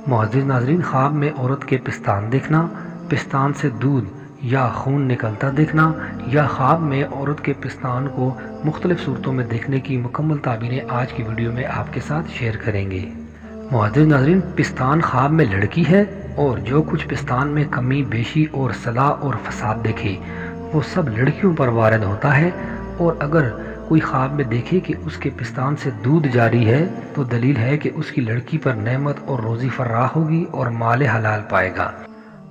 معزز ناظرین، خواب میں عورت کے پستان دیکھنا، پستان سے دودھ یا خون نکلتا دیکھنا، یا خواب میں عورت کے پستان کو مختلف صورتوں میں دیکھنے کی مکمل تعبیریں آج کی ویڈیو میں آپ کے ساتھ شیئر کریں گے۔ معزز ناظرین، پستان خواب میں لڑکی ہے اور جو کچھ پستان میں کمی بیشی اور صلاح اور فساد دیکھے وہ سب لڑکیوں پر وارد ہوتا ہے، اور اگر کوئی خواب میں دیکھے کہ اس کے پستان سے دودھ جاری ہے تو دلیل ہے کہ اس کی لڑکی پر نعمت اور روزی فراہ ہوگی اور مال حلال پائے گا،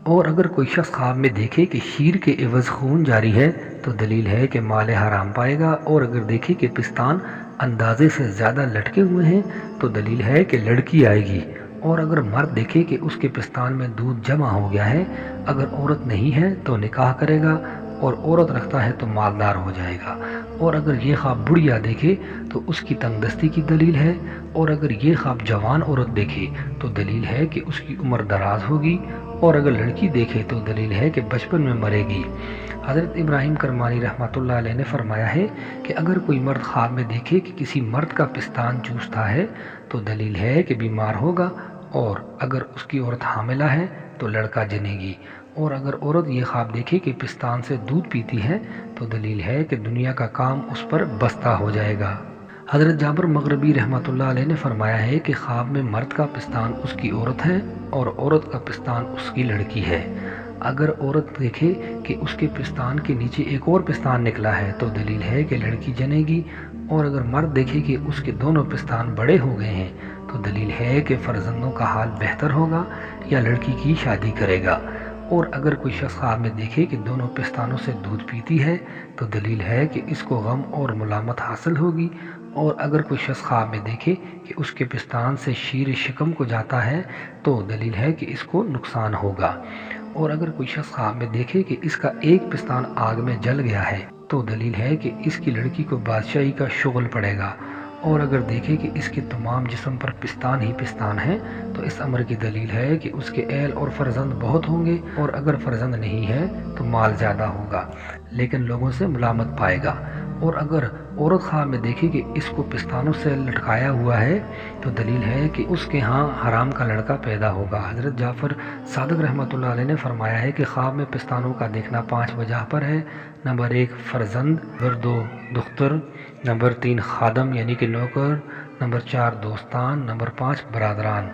اور اگر کوئی شخص خواب میں دیکھے کہ شیر کے عوض خون جاری ہے تو دلیل ہے کہ مال حرام پائے گا، اور اگر دیکھے کہ پستان اندازے سے زیادہ لٹکے ہوئے ہیں تو دلیل ہے کہ لڑکی آئے گی، اور اگر مرد دیکھے کہ اس کے پستان میں دودھ جمع ہو گیا ہے، اگر عورت نہیں ہے تو نکاح کرے گا، اور عورت رکھتا ہے تو مالدار ہو جائے گا، اور اگر یہ خواب بڑھیا دیکھے تو اس کی تنگ دستی کی دلیل ہے، اور اگر یہ خواب جوان عورت دیکھے تو دلیل ہے کہ اس کی عمر دراز ہوگی، اور اگر لڑکی دیکھے تو دلیل ہے کہ بچپن میں مرے گی۔ حضرت ابراہیم کرمانی رحمۃ اللہ علیہ نے فرمایا ہے کہ اگر کوئی مرد خواب میں دیکھے کہ کسی مرد کا پستان چوستا ہے تو دلیل ہے کہ بیمار ہوگا، اور اگر اس کی عورت حاملہ ہے تو لڑکا جنے گی، اور اگر عورت یہ خواب دیکھے کہ پستان سے دودھ پیتی ہے تو دلیل ہے کہ دنیا کا کام اس پر بستہ ہو جائے گا۔ حضرت جابر مغربی رحمۃ اللہ علیہ نے فرمایا ہے کہ خواب میں مرد کا پستان اس کی عورت ہے اور عورت کا پستان اس کی لڑکی ہے۔ اگر عورت دیکھے کہ اس کے پستان کے نیچے ایک اور پستان نکلا ہے تو دلیل ہے کہ لڑکی جنے گی، اور اگر مرد دیکھے کہ اس کے دونوں پستان بڑے ہو گئے ہیں تو دلیل ہے کہ فرزندوں کا حال بہتر ہوگا یا لڑکی کی شادی کرے گا، اور اگر کوئی شخص خواب میں دیکھے کہ دونوں پستانوں سے دودھ پیتی ہے تو دلیل ہے کہ اس کو غم اور ملامت حاصل ہوگی، اور اگر کوئی شخص خواب میں دیکھے کہ اس کے پستان سے شیر شکم کو جاتا ہے تو دلیل ہے کہ اس کو نقصان ہوگا، اور اگر کوئی شخص خواب میں دیکھے کہ اس کا ایک پستان آگ میں جل گیا ہے تو دلیل ہے کہ اس کی لڑکی کو بادشاہی کا شغل پڑے گا، اور اگر دیکھے کہ اس کے تمام جسم پر پستان ہی پستان ہیں تو اس امر کی دلیل ہے کہ اس کے اہل اور فرزند بہت ہوں گے، اور اگر فرزند نہیں ہے تو مال زیادہ ہوگا لیکن لوگوں سے ملامت پائے گا، اور اگر عورت خواب میں دیکھے کہ اس کو پستانوں سے لٹکایا ہوا ہے تو دلیل ہے کہ اس کے ہاں حرام کا لڑکا پیدا ہوگا۔ حضرت جعفر صادق رحمۃ اللہ علیہ نے فرمایا ہے کہ خواب میں پستانوں کا دیکھنا 5 وجہ پر ہے۔ نمبر 1 فرزند، نمبر 2 دختر، نمبر 3 خادم یعنی کہ نوکر، نمبر 4 دوستان، نمبر 5 برادران۔